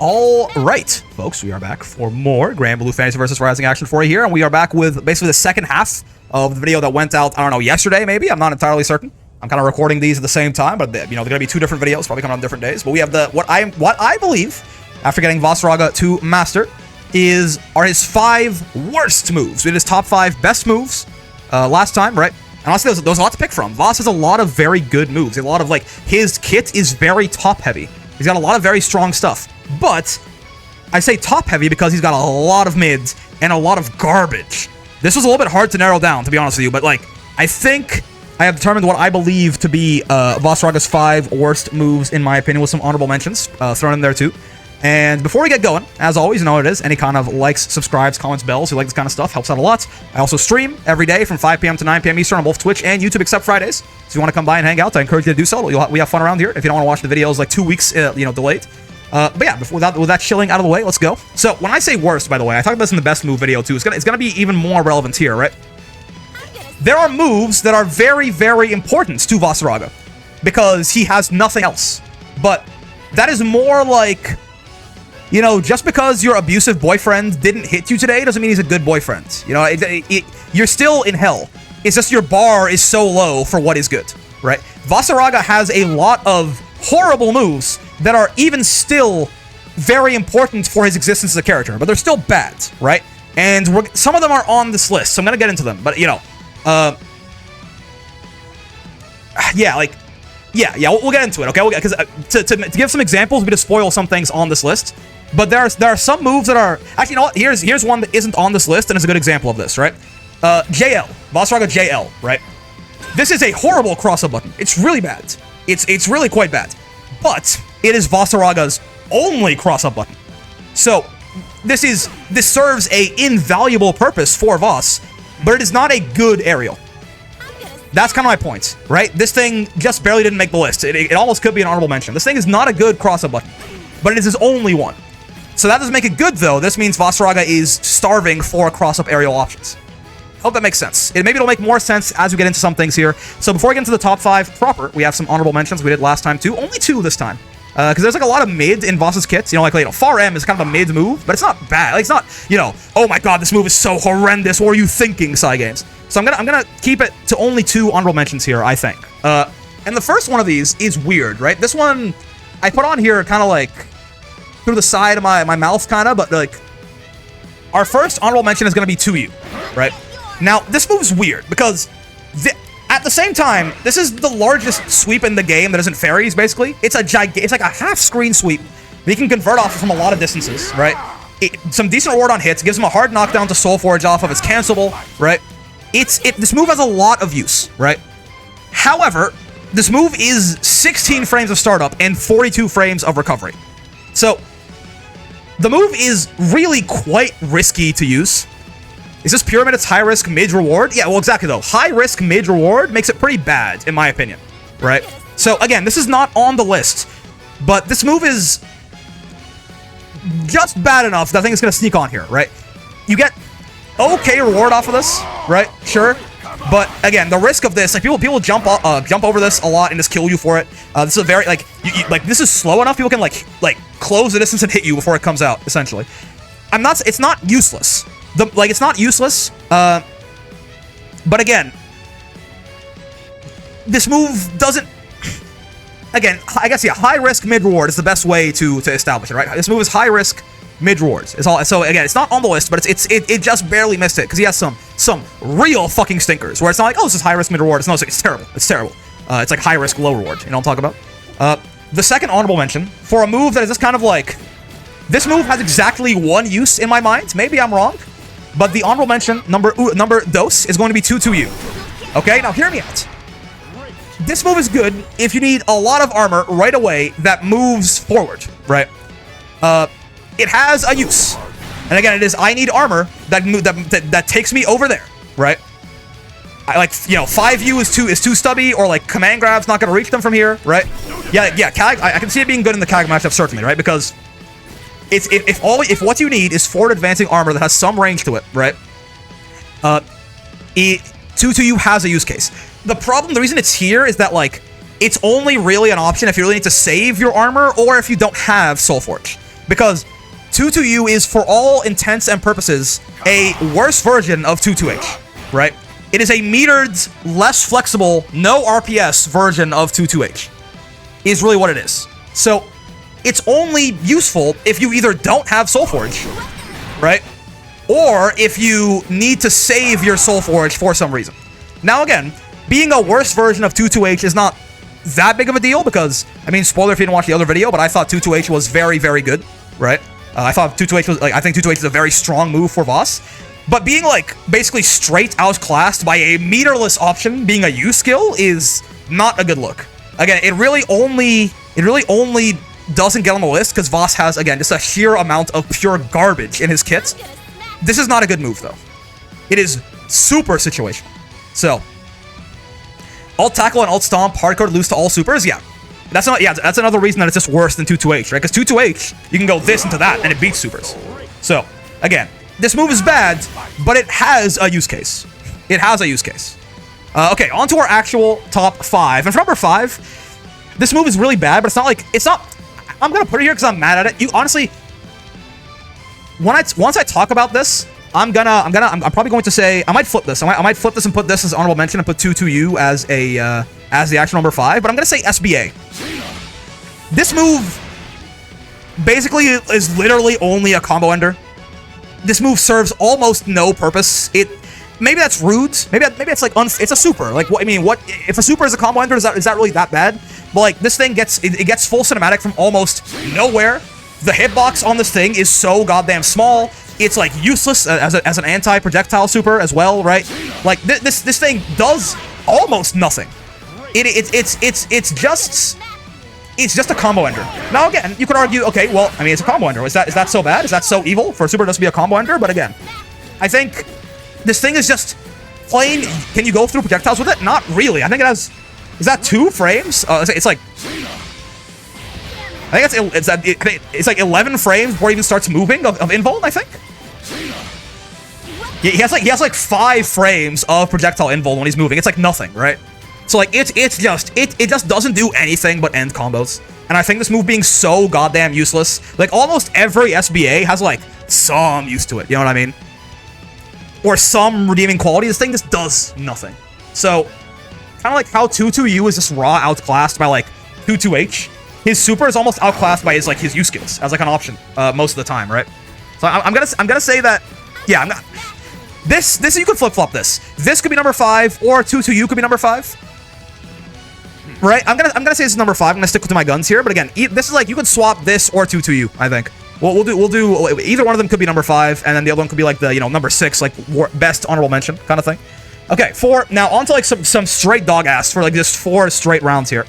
All right, folks, we are back for more Granblue Fantasy vs. Rising action for you here, and we are back with basically the second half of the video that went out, I don't know, yesterday maybe? I'm not entirely certain. I'm kind of recording these at the same time, but you know, they're going to be two different videos, probably coming on different days. But we have the what I believe, after getting Vaseraga to Master, are his 5 worst moves. We did his top 5 best moves last time, right? And honestly, there's a lot to pick from. Voss has a lot of very good moves. A lot of, like, his kit is very top-heavy. He's got a lot of very strong stuff. But I say top-heavy because he's got a lot of mids and a lot of garbage. This was a little bit hard to narrow down, to be honest with you, but, like, I think I have determined what I believe to be Vasaraga's 5 worst moves, in my opinion, with some honorable mentions thrown in there, too. And before we get going, as always, you know what it is. Any kind of likes, subscribes, comments, bells, you like this kind of stuff, helps out a lot. I also stream every day from 5 p.m. to 9 p.m. Eastern on both Twitch and YouTube, except Fridays. So if you want to come by and hang out, I encourage you to do so. We have fun around here. If you don't want to watch the videos like 2 weeks, delayed. But yeah, with that chilling out of the way, let's go. So when I say worst, by the way, I talked about this in the best move video too. It's gonna be even more relevant here, right? There are moves that are very, very important to Vaseraga because he has nothing else. But that is more like, you know, just because your abusive boyfriend didn't hit you today doesn't mean he's a good boyfriend. You know, you're still in hell. It's just your bar is so low for what is good, right? Vaseraga has a lot of horrible moves that are even still very important for his existence as a character, but they're still bad, right? And some of them are on this list, so I'm gonna get into them. But, you know, we'll get into it, okay? Because to give some examples, we just spoil some things on this list. But there are some moves that are... Actually, you know what? Here's one that isn't on this list, and is a good example of this, right? JL. Vaseraga JL, right? This is a horrible cross-up button. It's really bad. It's really quite bad. But it is Vaseraga's only cross-up button. So, this serves a invaluable purpose for Voss, but it is not a good aerial. That's kind of my point, right? This thing just barely didn't make the list. It almost could be an honorable mention. This thing is not a good cross-up button, but it is his only one. So that doesn't make it good, though. This means Vaseraga is starving for cross-up aerial options. Hope that makes sense. Maybe it'll make more sense as we get into some things here. So before we get into the top 5 proper, we have some honorable mentions we did last time, too. Only 2 this time. Because there's, like, a lot of mid in Voss's kits. You know, Far M is kind of a mid move, but it's not bad. Like, it's not, you know, oh my god, this move is so horrendous. What are you thinking, Cygames? So I'm gonna keep it to only 2 honorable mentions here, I think. And the first one of these is weird, right? This one I put on here kind of like through the side of my mouth, kind of, but like our first honorable mention is gonna be 2U, right? Now this move's weird because at the same time, this is the largest sweep in the game that isn't fairies. Basically, it's like a half-screen sweep that you can convert off from a lot of distances, right? Some decent reward on hits, gives him a hard knockdown to Soul Forge off of. It's cancelable, right? This move has a lot of use, right? However, this move is 16 frames of startup and 42 frames of recovery. So, the move is really quite risky to use. Is this Pyramid? It's high risk, mid reward? Yeah, well, exactly though. High risk, mid reward makes it pretty bad, in my opinion, right? So, again, this is not on the list, but this move is just bad enough that I think it's going to sneak on here, right? You get okay reward off of this, right? Sure. But again, the risk of this, like people jump over this a lot and just kill you for it. This is a very like this is slow enough people can like close the distance and hit you before it comes out. Essentially, it's not useless. It's not useless. But again, this move doesn't. Again, I guess yeah, high risk mid reward is the best way to establish it, right? This move is high risk mid rewards. It's all. So again, it's not on the list, but it just barely missed it because he has some real fucking stinkers where it's not like, oh, this is high risk mid reward. It's terrible. It's terrible. It's like high risk low reward. You know what I'm talking about? The second honorable mention for a move that is just kind of like, this move has exactly 1 use in my mind. Maybe I'm wrong, but the honorable mention number dos is going to be 2-2U. Okay, now hear me out. This move is good if you need a lot of armor right away that moves forward, right? It has a use. And again, it is I need armor that takes me over there, right? I like, you know, 5U is too stubby, or like command grab's not gonna reach them from here, right? Yeah, CAG, I can see it being good in the CAG matchup, certainly, right? Because if what you need is forward advancing armor that has some range to it, right? 2-2U has a use case. The reason it's here is that, like, it's only really an option if you really need to save your armor or if you don't have Soul Forge. because 2-2-U is, for all intents and purposes, a worse version of 2-2-H, right? It is a metered, less flexible, no RPS version of 2-2-H, is really what it is. So, it's only useful if you either don't have Soulforge, right? Or if you need to save your Soulforge for some reason. Now again, being a worse version of 2-2-H is not that big of a deal because, I mean, spoiler if you didn't watch the other video, but I thought 2-2-H was very, very good, right? I thought 2-2-H was, like, I think 2-2-H is a very strong move for Voss. But being, like, basically straight outclassed by a meterless option, being a U skill, is not a good look. Again, it really only doesn't get on the list because Voss has, again, just a sheer amount of pure garbage in his kits. This is not a good move, though. It is super situational. So, alt tackle and alt stomp, hardcore to lose to all supers, yeah. That's another reason that it's just worse than 2-2-H, right? Because 2-2-H, you can go this into that, and it beats supers. So, again, this move is bad, but it has a use case. It has a use case. Okay, on to our actual top 5. And for number 5, this move is really bad, but it's not like, I'm gonna put it here because I'm mad at it. You honestly, once I talk about this, I'm probably going to say, I might flip this. I might flip this and put this as honorable mention and put 2-2-U as the actual number 5, but I'm gonna say SBA. This move basically is literally only a combo ender. This move serves almost no purpose. Maybe that's rude. Maybe it's like it's a super. Like what I mean, what if a super is a combo ender? Is that really that bad? But like this thing gets full cinematic from almost nowhere. The hitbox on this thing is so goddamn small. It's like useless as an anti-projectile super as well, right? Like this thing does almost nothing. It's just a combo ender. Now again, you could argue, okay, well, I mean, it's a combo ender. Is that so bad? Is that so evil for a super just to be a combo ender? But again, I think this thing is just plain. Can you go through projectiles with it? Not really. I think it has. Is that 2 frames? It's like. I think it's like 11 frames before it even starts moving of invuln, I think. He has like 5 frames of projectile invuln when he's moving. It's like nothing, right? So like it just doesn't do anything but end combos. And I think this move being so goddamn useless, like almost every SBA has like some use to it, you know what I mean? Or some redeeming quality. This thing just does nothing. So kind of like how 2-2-U is just raw outclassed by like 2-2-H. His super is almost outclassed by his U skills as like an option most of the time, right? So I'm gonna say that, yeah, I'm not. This you could flip flop this. This could be number 5, or 2-2-U could be number 5. Right? I'm gonna say this is number 5. I'm gonna stick to my guns here, but again, this is like you could swap this or 2-2-U. I think we'll do either one of them could be number 5, and then the other one could be like the number 6, like best honorable mention kind of thing. Okay, 4. Now on to like some straight dog ass for like just 4 straight rounds here.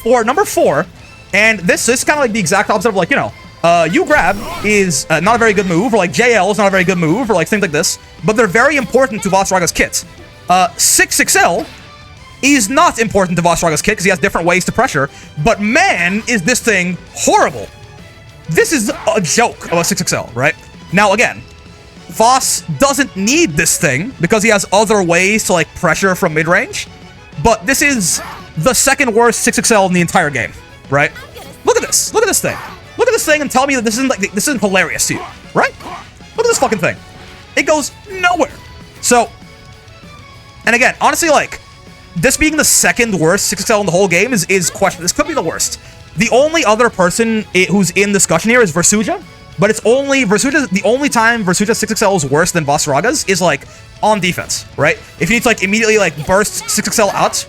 For number 4, and this is kind of like the exact opposite of like U-Grab is not a very good move, or like JL is not a very good move, or like things like this, but they're very important to Vasaraga's kit. 6XL is not important to Vasaraga's kit because he has different ways to pressure, but man, is this thing horrible. This is a joke of a 6XL, right? Now again, Voss doesn't need this thing because he has other ways to like pressure from mid-range, but this is the second worst 6XL in the entire game, right? Look at this. Look at this thing. Look at this thing and tell me that this isn't hilarious to you, right? Look at this fucking thing. It goes nowhere. So, and again, honestly, like, this being the second worst 6XL in the whole game is questionable. This could be the worst. The only other person who's in discussion here is Vaseraga, but it's only the only time Vaseraga's 6XL is worse than Vasaraga's is like on defense, right? If you need to like immediately like burst 6XL out,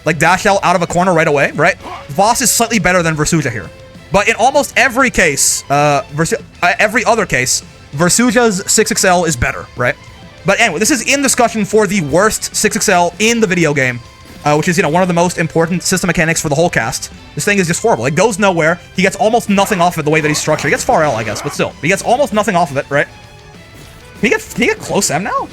like dash out of a corner right away, right? Voss is slightly better than Vaseraga here. But in almost every case, every other case, Vaseraga's 6XL is better, right? But anyway, this is in discussion for the worst 6XL in the video game, which is, one of the most important system mechanics for the whole cast. This thing is just horrible. It goes nowhere. He gets almost nothing off of it the way that he's structured. He gets far L, I guess, but still. He gets almost nothing off of it, right? Can he get close M now?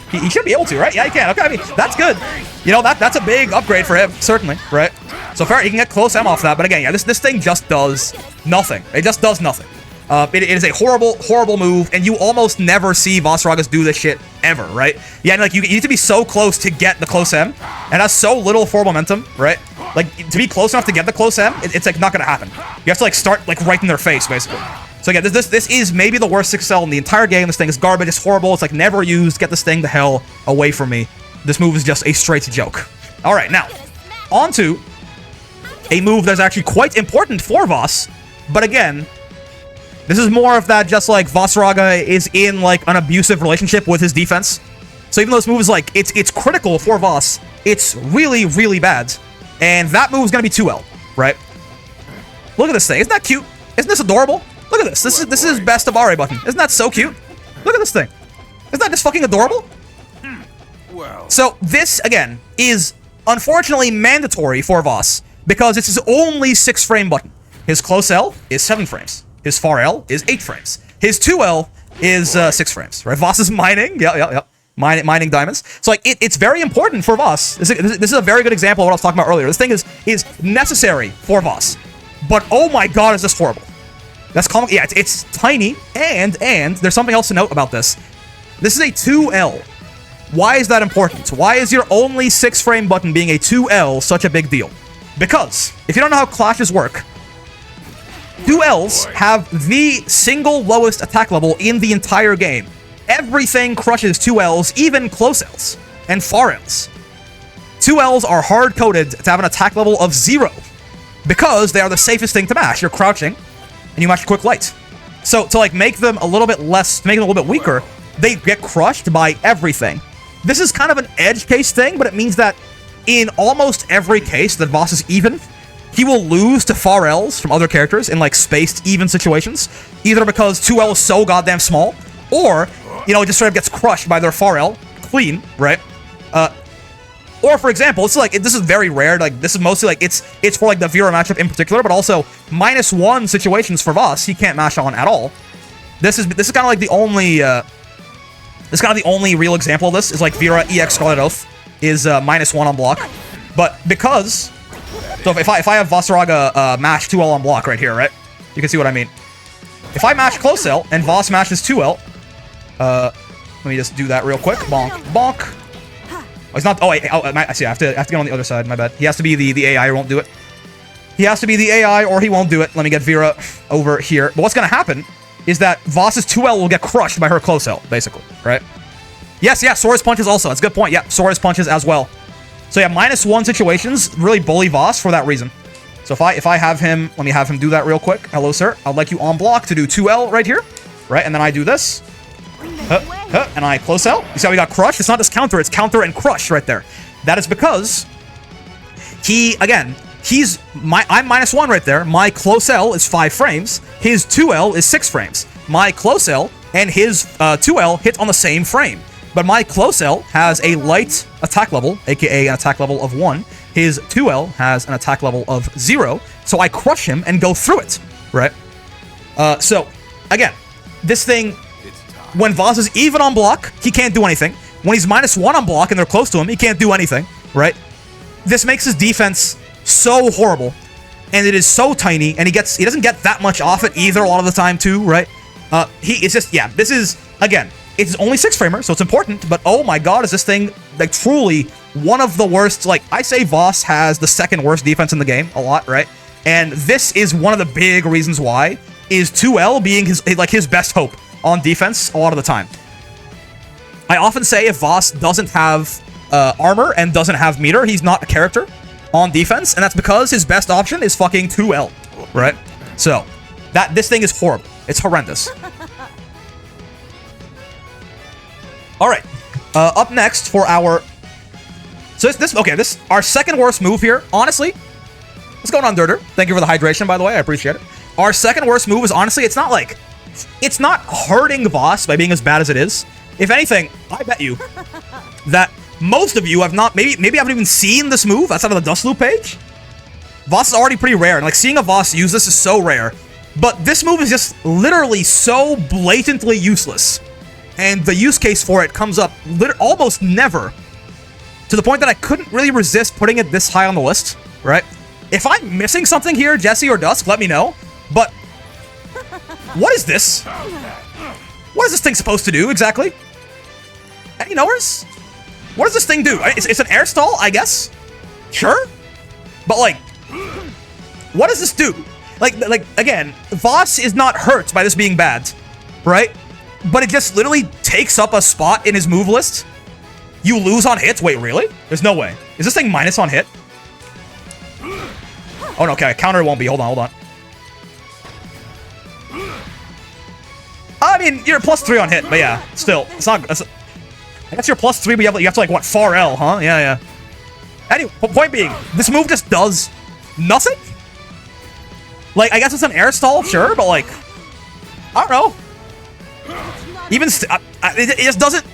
He should be able to, right? Yeah, he can. Okay, I mean, that's good. That's a big upgrade for him, certainly, right? So fair, he can get close M off that, but again, yeah, this thing just does nothing. It just does nothing. It is a horrible, horrible move, and you almost never see Vasaragas do this shit ever, right? Yeah, and like you need to be so close to get the close M, and has so little forward momentum, right? Like, to be close enough to get the close M, it's like not gonna happen. You have to like start like right in their face, basically. So again, this is maybe the worst 6L in the entire game. This thing is garbage, it's horrible, it's like never used. Get this thing the hell away from me. This move is just a straight joke. Alright, now, on to a move that's actually quite important for Vas, but again, this is more of that just like Vaseraga is in like an abusive relationship with his defense. So even though this move is like, it's critical for Vas, it's really, really bad. And that move is gonna be 2L, right? Look at this thing, isn't that cute? Isn't this adorable? Look at this, this is best of RA button. Isn't that so cute? Look at this thing. Isn't that just fucking adorable? So this, again, is unfortunately mandatory for Vas, because it's his only 6-frame button. His close L is 7 frames. His far L is 8 frames. His 2L is 6 frames, right? Vas is mining, yeah. Mining diamonds. So like, it's very important for Vas. This is a very good example of what I was talking about earlier. This thing is necessary for Vas. But oh my god, is this horrible. That's comic. Yeah, it's tiny, and there's something else to note about this. This is a 2L. Why is that important? Why is your only 6-frame button being a 2L such a big deal? Because, if you don't know how clashes work, 2Ls have the single lowest attack level in the entire game. Everything crushes 2Ls, even close Ls, and far Ls. 2Ls are hard-coded to have an attack level of 0, because they are the safest thing to mash. You're crouching, and you mash quick light. So, to like make them a little bit less, make them a little bit weaker, they get crushed by everything. This is kind of an edge case thing, but it means that in almost every case that Vas is even, he will lose to far Ls from other characters in like spaced even situations, either because 2L is so goddamn small, or, you know, it just sort of gets crushed by their far L, clean, right? Or for example, it's like, this is very rare, like this is mostly like, it's for like the Vera matchup in particular, but also -1 situations for Vas, he can't mash on at all. This is kind of like the only, this is kind of the only real example of this, is like Vera EX Scarlet Oath is -1 on block. But because, so if I have Vaseraga mash 2L on block right here, right? You can see what I mean. If I mash close L and Vas mashes 2L, let me just do that real quick. Bonk, bonk. Oh, he's not, oh, I see, I have to get on the other side, my bad. He has to be the AI or won't do it. He has to be the AI or he won't do it. Let me get Vera over here. But what's gonna happen is that Vas's 2L will get crushed by her close L, basically, right? Yes, Sora's punches also. That's a good point. Yeah, Sora's punches as well. So yeah, -1 situations really bully Vas for that reason. So if I have him, let me have him do that real quick. Hello, sir. I'd like you on block to do 2L right here, right? And then I do this, and I close L. You see how we got crushed? It's not just counter, it's counter and crush right there. That is because I'm -1 right there. My close L is 5 frames. His 2L is 6 frames. My close L and his 2L hit on the same frame. But my close L has a light attack level, aka an attack level of 1. His 2L has an attack level of 0. So I crush him and go through it, right? So, again, this thing, when Vas is even on block, he can't do anything. When he's -1 on block and they're close to him, he can't do anything, right? This makes his defense so horrible, and it is so tiny, and he doesn't get that much off it either a lot of the time too, right? It's just, yeah, this is, again, it's only 6-framer, so it's important, but oh my god, is this thing, like, truly one of the worst. Like, I say Vas has the 2nd worst defense in the game, a lot, right? And this is one of the big reasons why, is 2L being his best hope on defense a lot of the time. I often say if Vas doesn't have armor and doesn't have meter, he's not a character on defense, and that's because his best option is fucking 2L, right? So, this thing is horrible. It's horrendous. Alright, up next for our... So this, our 2nd worst move here, honestly, what's going on, Dirter? Thank you for the hydration, by the way, I appreciate it. Our 2nd worst move is, honestly, it's not hurting Vas by being as bad as it is. If anything, I bet you that most of you have not, maybe haven't even seen this move outside of the Dust Loop page. Vas is already pretty rare, and like seeing a Vas use this is so rare. But this move is just literally so blatantly useless. And the use case for it comes up almost never. To the point that I couldn't really resist putting it this high on the list, right? If I'm missing something here, Jesse or Dusk, let me know. But what is this? What is this thing supposed to do exactly? Any knowers? What does this thing do? It's an air stall, I guess? Sure. But, like, what does this do? Like again, Voss is not hurt by this being bad, right? But it just literally takes up a spot in his move list. You lose on hits? Wait, really? There's no way. Is this thing minus on hit? Oh, no, okay. Counter won't be. Hold on. I mean, you're +3 on hit, but yeah, still. It's not... I guess you're +3, but you have to, like, what, 4L, huh? Yeah. Anyway, point being, this move just does nothing? Like, I guess it's an air stall, sure, but, like, I don't know. Even it just doesn't...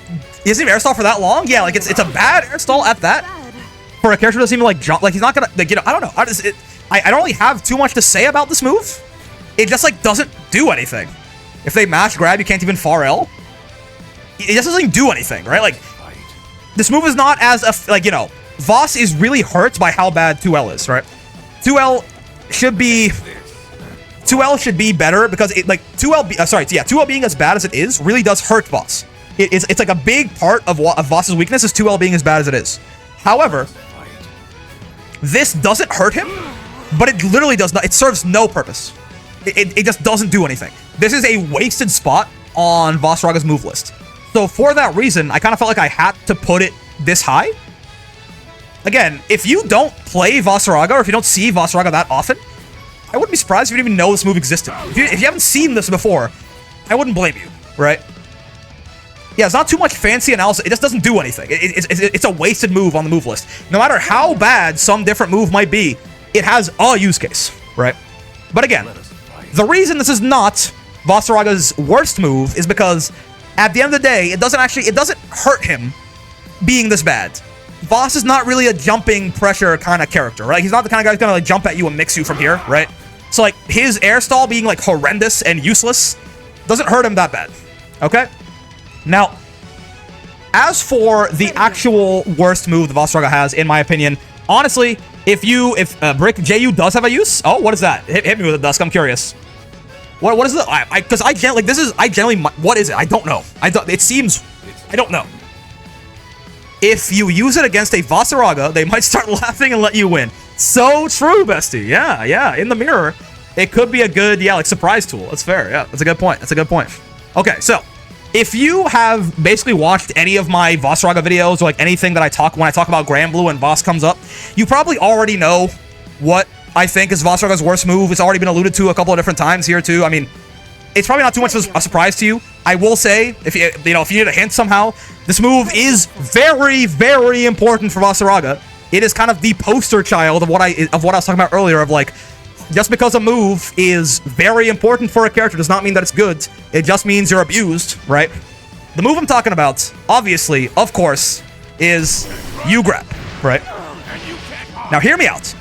He doesn't even air stall for that long? Yeah, like, it's a bad air stall at that. For a character who doesn't even, like, jump. Like, he's not gonna... Like, you know, I don't know. I don't really have too much to say about this move. It just, like, doesn't do anything. If they mash grab, you can't even far L. It just doesn't do anything, right? Like, this move is not as, like, you know, Voss is really hurt by how bad 2L is, right? 2L should be better because it, like, 2L being as bad as it is really does hurt Voss. It's like a big part of Voss's weakness is 2L being as bad as it is. However, this doesn't hurt him, but it literally does not. It serves no purpose. It just doesn't do anything. This is a wasted spot on Vasaraga's move list. So for that reason, I kind of felt like I had to put it this high. Again, if you don't play Vaseraga, or if you don't see Vaseraga that often, I wouldn't be surprised if you didn't even know this move existed. If you haven't seen this before, I wouldn't blame you, right? Yeah, it's not too much fancy analysis. It just doesn't do anything. It's a wasted move on the move list. No matter how bad some different move might be, it has a use case, right? But again, the reason this is not Vasaraga's worst move is because at the end of the day, it doesn't hurt him being this bad. Voss is not really a jumping pressure kind of character, right? He's not the kind of guy who's gonna like jump at you and mix you from here, right? So like his air stall being like horrendous and useless doesn't hurt him that bad. Okay? Now, as for the actual worst move the Vaseraga has, in my opinion, honestly, if Brick JU does have a use, oh, what is that? Hit me with a dusk. I'm curious. What is it? Because I generally, what is it? I don't know. I don't know. If you use it against a Vaseraga, they might start laughing and let you win. So true, bestie. Yeah. In the mirror, it could be a good, like, surprise tool. That's fair. Yeah, that's a good point. Okay, so if you have basically watched any of my Vaseraga videos or like anything that when I talk about Granblue and Voss comes up, you probably already know what I think is Vasaraga's worst move. It's already been alluded to a couple of different times here too. I mean, it's probably not too much of a surprise to you. I will say, if you need a hint somehow, this move is very, very important for Vaseraga. It is kind of the poster child of what I was talking about earlier, of like, just because a move is very important for a character does not mean that it's good. It just means you're abused, right? The move I'm talking about, obviously, of course, is U-Grab, right? Now hear me out.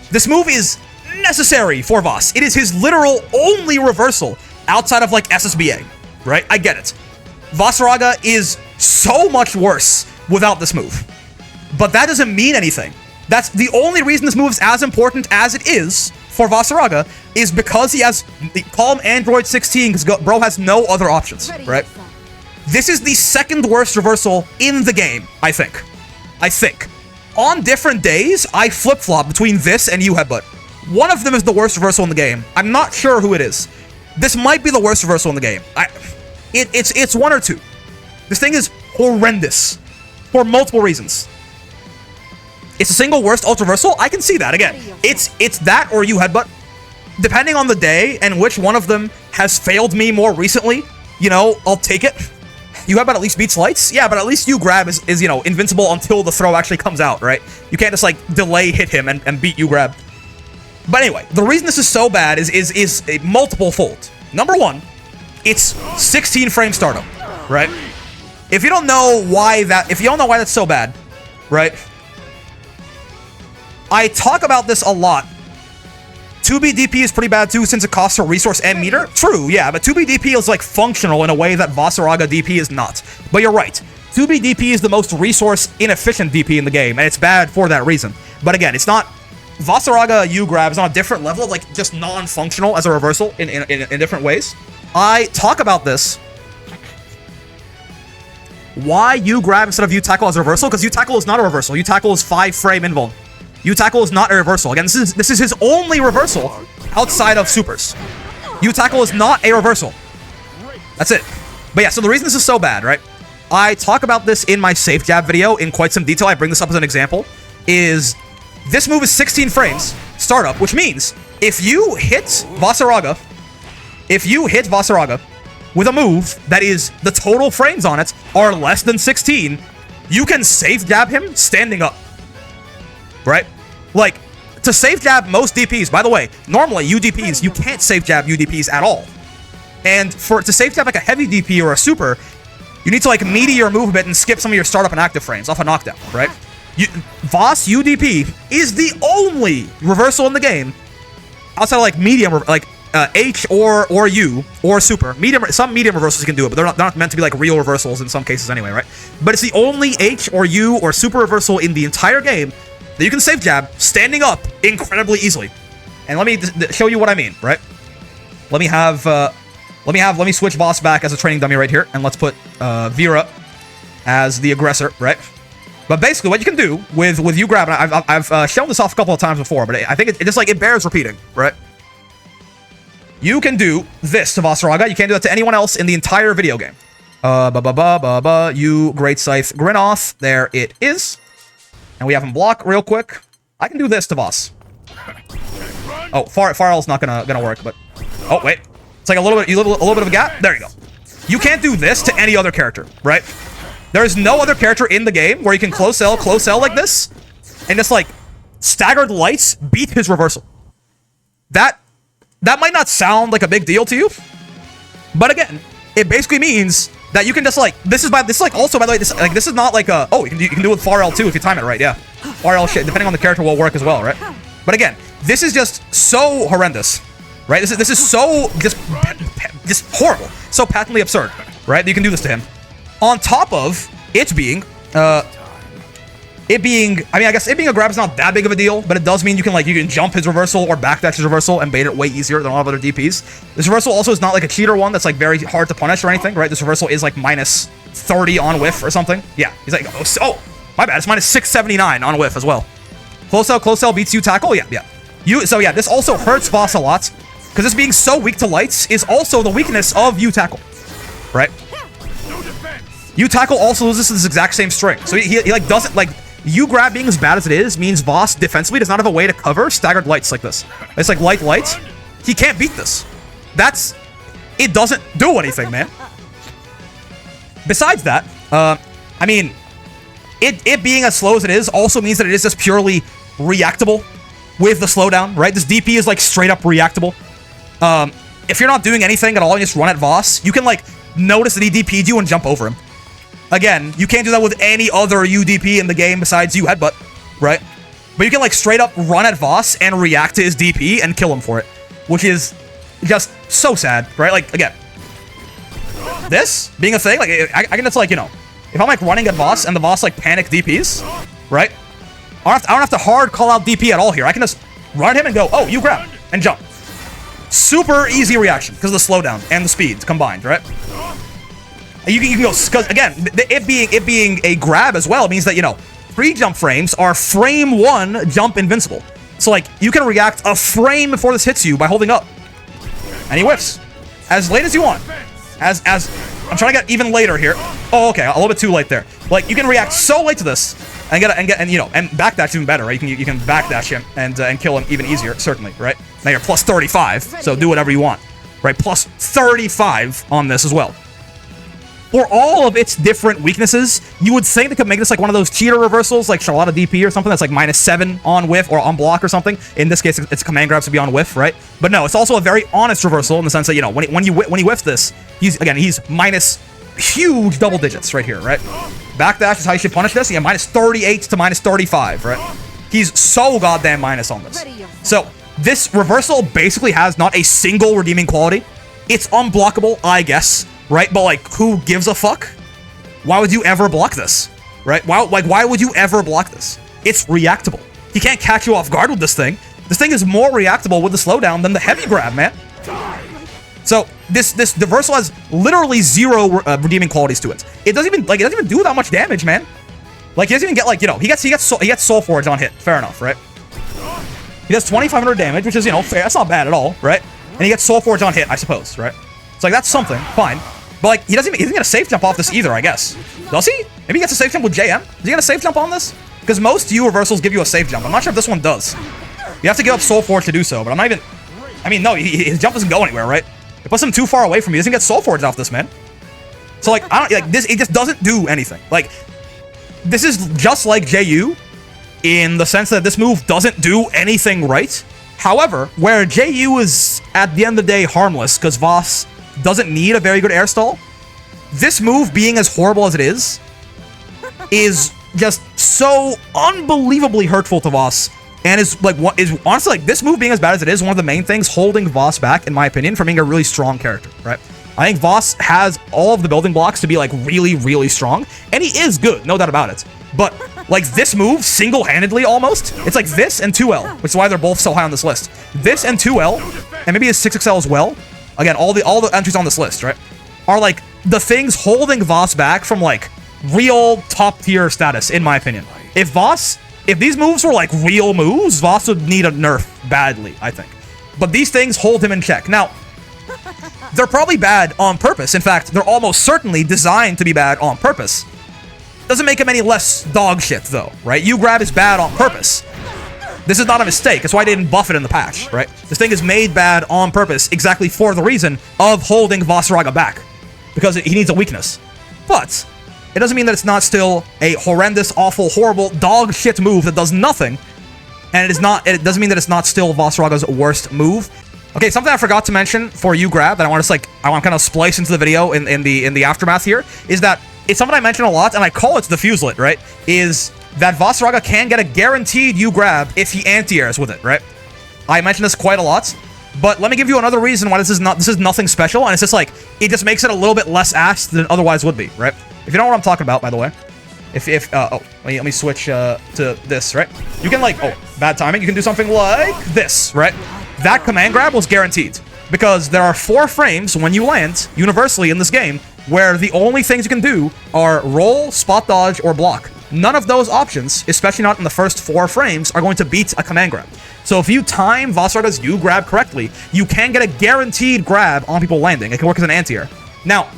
This move is necessary for Voss. It is his literal only reversal outside of like SSBA, right? I get it. Vaseraga is so much worse without this move. But that doesn't mean anything. That's the only reason this move is as important as it is for Vaseraga, is because he has call him Android 16, because bro has no other options, right? This is the second worst reversal in the game, I think. On different days, I flip-flop between this and U-Headbutt. One of them is the worst reversal in the game. I'm not sure who it is. This might be the worst reversal in the game. It's one or two. This thing is horrendous for multiple reasons. It's a single worst ult reversal. I can see that. Again, it's that or U-Headbutt. Depending on the day and which one of them has failed me more recently, I'll take it. U-Headbutt at least beats lights. Yeah, but at least U-Grab is invincible until the throw actually comes out, right? You can't just, like, delay hit him and beat U-Grab. But anyway, the reason this is so bad is a multiple fold. Number one, it's 16 frame stardom, right? If you don't know why that's so bad, right? I talk about this a lot. 2B DP is pretty bad too, since it costs a resource and meter. True, yeah, but 2B DP is like functional in a way that Vaseraga DP is not. But you're right. 2B DP is the most resource inefficient DP in the game, and it's bad for that reason. But again, it's not... Vaseraga U-Grab is on a different level, like just non-functional as a reversal in different ways. I talk about this. Why U-Grab instead of U-Tackle as a reversal? Because U-Tackle is not a reversal. U-Tackle is 5 frame invuln. U-Tackle is not a reversal. Again, this is his only reversal outside of supers. U-Tackle is not a reversal. That's it. But yeah, so the reason this is so bad, right? I talk about this in my safe jab video in quite some detail. I bring this up as an example. Is this move is 16 frames startup, which means if you hit Vaseraga with a move that is the total frames on it are less than 16, you can safe jab him standing up. Right? Like, to safe jab most DPs, by the way, normally UDPs, you can't safe jab UDPs at all. And to safe jab like a heavy DP or a super, you need to like meaty your move a bit and skip some of your startup and active frames off a knockdown, right? Voss UDP is the only reversal in the game outside of like medium, like H or U or super. Some medium reversals you can do it, but they're not meant to be like real reversals in some cases anyway, right? But it's the only H or U or super reversal in the entire game that you can safe jab standing up incredibly easily. And let me show you what I mean, right? Let me switch Voss back as a training dummy right here, and let's put Vera as the aggressor, right? But basically, what you can do with you grab, and I've shown this off a couple of times before, but I think it just like it bears repeating, right? You can do this to Vaseraga. You can't do that to anyone else in the entire video game. You Great Scythe Grin off. There it is. And we have him block real quick. I can do this to Voss. Oh, Farrell's not gonna work, but oh wait, it's like a little bit of a gap. There you go. You can't do this to any other character, right? There is no other character in the game where you can close cell like this, and just like staggered lights beat his reversal. That might not sound like a big deal to you, but again, it basically means that you can just like this is like also by the way this is not like a you can do it with Farrell too if you time it right. Yeah, Farrell shit depending on the character will work as well, right? But again, this is just so horrendous, right? This is so just horrible, so patently absurd, right? You can do this to him. On top of it being, I guess it being a grab is not that big of a deal, but it does mean you can jump his reversal or backdash his reversal and bait it way easier than a lot of other DPs. This reversal also is not like a cheater one that's like very hard to punish or anything, right? This reversal is like minus 30 on whiff or something. Yeah, he's like, oh, my bad, it's minus 679 on whiff as well. Close cell beats U-Tackle, yeah. So yeah, this also hurts Voss a lot, because this being so weak to lights is also the weakness of U-Tackle, right? U-Tackle also loses this exact same string. So he like doesn't like U-Grab being as bad as it is means Voss defensively does not have a way to cover staggered lights like this. It's like light. He can't beat this. It doesn't do anything, man. Besides that, I mean, it being as slow as it is also means that it is just purely reactable with the slowdown, right? This DP is like straight up reactable. If you're not doing anything at all, you just run at Voss, you can like notice that he DP'd you and jump over him. Again, you can't do that with any other UDP in the game besides you headbutt, right? But you can like straight up run at Voss and react to his DP and kill him for it, which is just so sad, right? Like, again, this being a thing, like I can just like, you know, if I'm like running at Voss and the Voss like panic DPs, right? I don't have to hard call out DP at all here. I can just run at him and go, oh, you grab, and jump. Super easy reaction because of the slowdown and the speed combined, right? You can go, because again, it being a grab as well means that, you know, pre-jump frames are frame 1 jump invincible. So like you can react a frame before this hits you by holding up, and he whiffs as late as you want. As I'm trying to get even later here. Oh, okay, a little bit too late there. Like you can react so late to this and you know, and backdash even better, right? You can backdash him and kill him even easier, certainly, right? Now you're plus 35, so do whatever you want, right? Plus 35 on this as well. For all of its different weaknesses, you would think they could make this like one of those cheater reversals, like Charlotta DP or something that's like minus 7 on whiff or on block or something. In this case, it's command grabs to be on whiff, right? But no, it's also a very honest reversal in the sense that, you know, when he whiffs this, he's minus huge double digits right here, right? Backdash is how you should punish this. Yeah, minus 38 to minus 35, right? He's so goddamn minus on this. So this reversal basically has not a single redeeming quality. It's unblockable, I guess. Right? But like, who gives a fuck? Why would you ever block this? Right? Why would you ever block this? It's reactable. He can't catch you off guard with this thing. This thing is more reactable with the slowdown than the heavy grab, man. So this reversal has literally 0 redeeming qualities to it. It doesn't even do that much damage, man. Like he doesn't even get like, you know, he gets Soul Forge on hit. Fair enough, right? He does 2,500 damage, which is, you know, fair. That's not bad at all, right? And he gets Soul Forge on hit, I suppose, right? It's like, that's something. Fine. But, like, he doesn't get a safe jump off this either, I guess. Does he? Maybe he gets a safe jump with JM? Does he get a safe jump on this? Because most U reversals give you a safe jump. I'm not sure if this one does. You have to give up Soul Forge to do so, but I'm not even... I mean, no, his jump doesn't go anywhere, right? It puts him too far away from me. He doesn't get Soul Forge off this, man. So, like, I don't... Like, this... It just doesn't do anything. Like, this is just like JU in the sense that this move doesn't do anything right. However, where JU is, at the end of the day, harmless, because Voss doesn't need a very good air stall, this move, being as horrible as it is just so unbelievably hurtful to Voss, and is like what is honestly, like, this move being as bad as it is one of the main things holding Voss back, in my opinion, from being a really strong character, right? I think Voss has all of the building blocks to be like really, really strong, and he is good, no doubt about it. But like this move, single-handedly almost, it's like this and 2L, which is why they're both so high on this list. This and 2L, and maybe his 6XL as well. Again, all the entries on this list, right, are like the things holding Voss back from like real top-tier status, in my opinion. If these moves were like real moves, Voss would need a nerf badly, I think. But these things hold him in check. Now, they're probably bad on purpose. In fact, they're almost certainly designed to be bad on purpose. Doesn't make him any less dog shit, though, right? U-grab is bad on purpose. This is not a mistake. That's why they didn't buff it in the patch, right? This thing is made bad on purpose exactly for the reason of holding Vaseraga back, because he needs a weakness. But it doesn't mean that it's not still a horrendous, awful, horrible, dog shit move that does nothing. And it doesn't mean that it's not still Vaseraga's worst move. Okay, something I forgot to mention for U-grab that I want to kind of splice into the video in the aftermath here is that it's something I mention a lot, and I call it the fuselet, right? Is that Vaseraga can get a guaranteed U-grab if he anti-airs with it, right? I mention this quite a lot, but let me give you another reason why this is nothing special, and it's just like, it just makes it a little bit less ass than it otherwise would be, right? If you know what I'm talking about, by the way. Let me switch to this, right? You can like, bad timing, you can do something like this, right? That command grab was guaranteed, because there are 4 frames when you land, universally in this game, where the only things you can do are roll, spot dodge, or block. None of those options, especially not in the first 4 frames, are going to beat a command grab. So if you time Vaseraga's U-grab correctly, you can get a guaranteed grab on people landing. It can work as an anti-air. Now,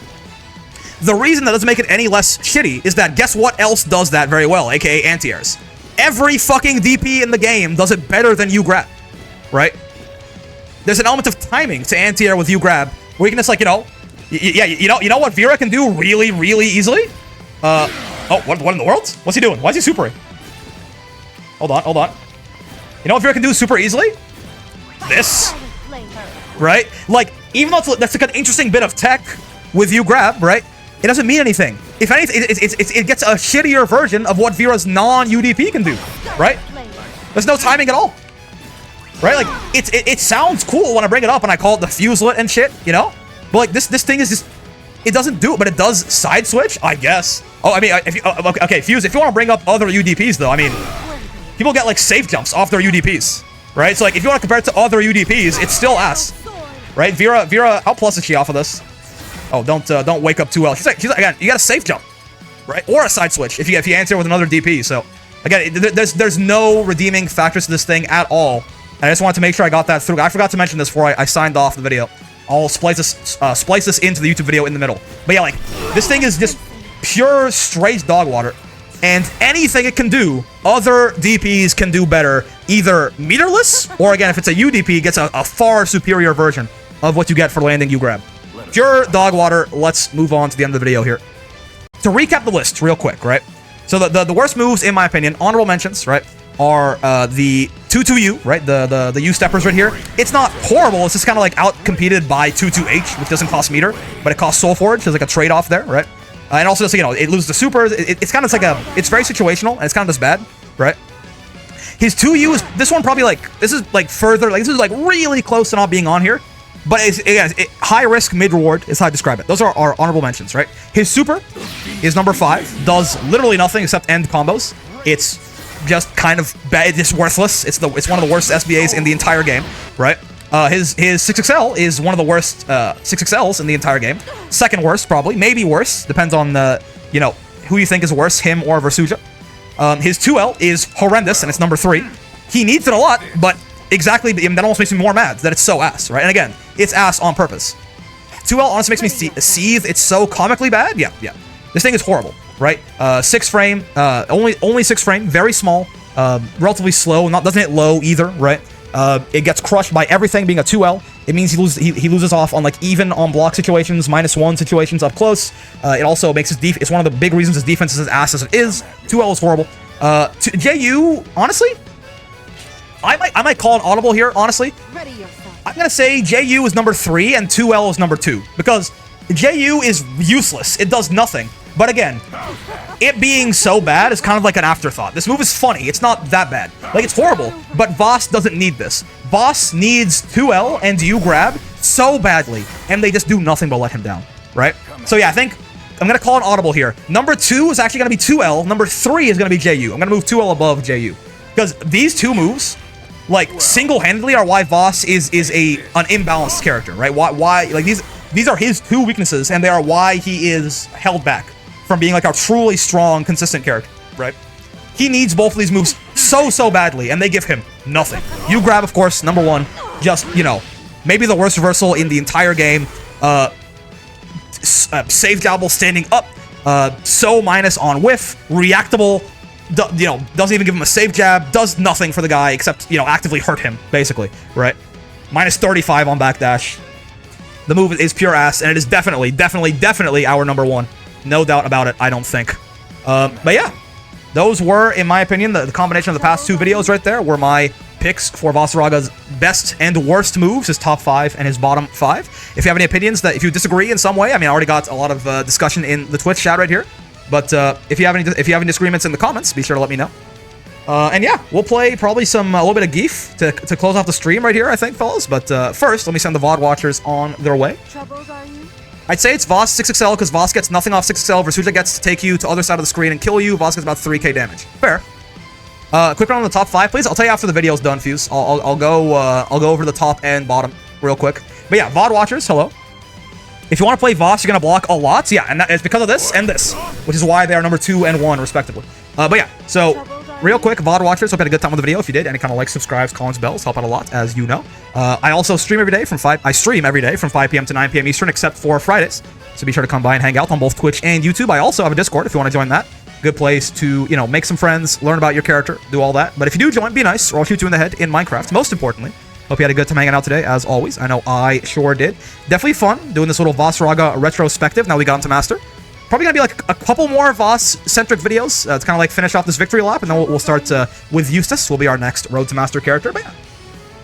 the reason that doesn't make it any less shitty is that guess what else does that very well, aka anti-airs? Every fucking DP in the game does it better than U-grab, right? There's an element of timing to anti-air with U-grab, where you can just like, you know what Vera can do really, really easily? What in the world? What's he doing? Why is he supering? Hold on. You know what Vera can do super easily? This. Right? Like, even though that's like an interesting bit of tech with U-grab, right? It doesn't mean anything. If anything, it gets a shittier version of what Vera's non-UDP can do, right? There's no timing at all. Right? Like, it sounds cool when I bring it up and I call it the fuselet and shit, you know? But like, this thing is just... It doesn't do it, but it does side switch, I guess. Oh, I mean, okay, Fuse, if you want to bring up other UDPs, though, I mean, people get, like, safe jumps off their UDPs, right? So, like, if you want to compare it to other UDPs, it's still ass, right? Vera, how plus is she off of this? Oh, don't wake up too well. She's like, again, you got a safe jump, right? Or a side switch if you answer with another DP. So, again, there's no redeeming factors to this thing at all. And I just wanted to make sure I got that through. I forgot to mention this before I signed off the video. I'll splice this into the YouTube video in the middle. But yeah, like, this thing is just pure, straight dog water. And anything it can do, other DPs can do better. Either meterless, or again, if it's a UDP, gets a far superior version of what you get for landing U-grab. Pure dog water. Let's move on to the end of the video here. To recap the list real quick, right? So the worst moves, in my opinion, honorable mentions, right, are the 2-2-U, right? The U-steppers right here. It's not horrible. It's just kind of like out-competed by 2-2-H, which doesn't cost meter, but it costs Soul Forge. There's like a trade-off there, right? And also, just, you know, it loses the supers. It's kind of like it's very situational, and it's kind of just bad, right? His 2-U is, this one probably like, this is like further, like this is like really close to not being on here. But again, high risk, mid reward is how I describe it. Those are our honorable mentions, right? His super is number 5, does literally nothing except end combos. It's just kind of bad. It's just worthless. It's one of the worst SBAs in the entire game, right? His 6XL is one of the worst 6XLs in the entire game. Second worst, probably, maybe worse. Depends on you know, who you think is worse, him or Versuja. His 2L is horrendous, and it's number 3. He needs it a lot, but exactly, that almost makes me more mad that it's so ass, right? And again, it's ass on purpose. 2L honestly makes me seethe. It's so comically bad. Yeah. This thing is horrible, right? 6 frame, only 6 frame, very small, relatively slow, doesn't hit low either, right? It gets crushed by everything being a 2L. It means he loses off on like even on block situations, -1 situations up close. It also makes his it's one of the big reasons his defense is as ass as it is. 2L is horrible. JU, honestly, I might call an audible here, honestly. I'm gonna say JU is number 3 and 2L is number 2 because JU is useless. It does nothing. But again, it being so bad is kind of like an afterthought. This move is funny. It's not that bad. Like, it's horrible, but Voss doesn't need this. Voss needs 2L and U grab so badly, and they just do nothing but let him down, right? So yeah, I think I'm going to call an audible here. Number 2 is actually going to be 2L. Number 3 is going to be JU. I'm going to move 2L above JU. Because these two moves, like, single-handedly are why Voss is an imbalanced character, right? Why like, these are his 2 weaknesses, and they are why he is held back from being like a truly strong, consistent character, right? He needs both of these moves so badly, and they give him nothing. You grab, of course, number 1, just, you know, maybe the worst reversal in the entire game. Save jabble standing up, so minus on whiff, reactable, you know, doesn't even give him a save jab, does nothing for the guy except, you know, actively hurt him, basically, right? -35 on backdash. The move is pure ass, and it is definitely our number 1. No doubt about it, I don't think. But yeah, those were, in my opinion, the combination of the past 2 videos right there were my picks for Vasaraga's best and worst moves, his top 5 and his bottom 5. If you have any opinions, if you disagree in some way, I mean, I already got a lot of discussion in the Twitch chat right here. But if you have any disagreements in the comments, be sure to let me know. And yeah, we'll play probably a little bit of Geef to close off the stream right here, I think, fellas. But first, let me send the VOD watchers on their way. Troubled, are you? I'd say it's Voss 6XL because Voss gets nothing off 6XL. Versuja gets to take you to other side of the screen and kill you. Voss gets about 3k damage. Fair. Quick round on the top 5, please. I'll tell you after the video's done, Fuse. I'll go over the top and bottom real quick. But yeah, VOD watchers, hello. If you want to play Voss, you're gonna block a lot. Yeah, and it's because of this and this, which is why they are number 2 and 1 respectively. But yeah, so real quick, VOD watchers, hope you had a good time with the video. If you did, any kind of likes, subscribes, comments, bells help out a lot, as you know. I also stream every day from 5 p.m. to 9 p.m. Eastern, except for Fridays. So be sure to come by and hang out on both Twitch and YouTube. I also have a Discord if you want to join that. Good place to, you know, make some friends, learn about your character, do all that. But if you do join, be nice, or I'll shoot you in the head in Minecraft. Most importantly, hope you had a good time hanging out today, as always. I know I sure did. Definitely fun doing this little Vasaraga retrospective. Now we got him to master. Probably gonna be like a couple more Voss-centric videos. It's kind of like finish off this victory lap, and then we'll start with Eustace. Will be our next Road to Master character. But yeah,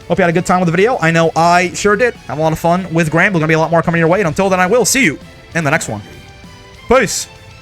hope you had a good time with the video. I know I sure did. Have a lot of fun with Granblue. Gonna be a lot more coming your way, and until then, I will see you in the next one. Peace.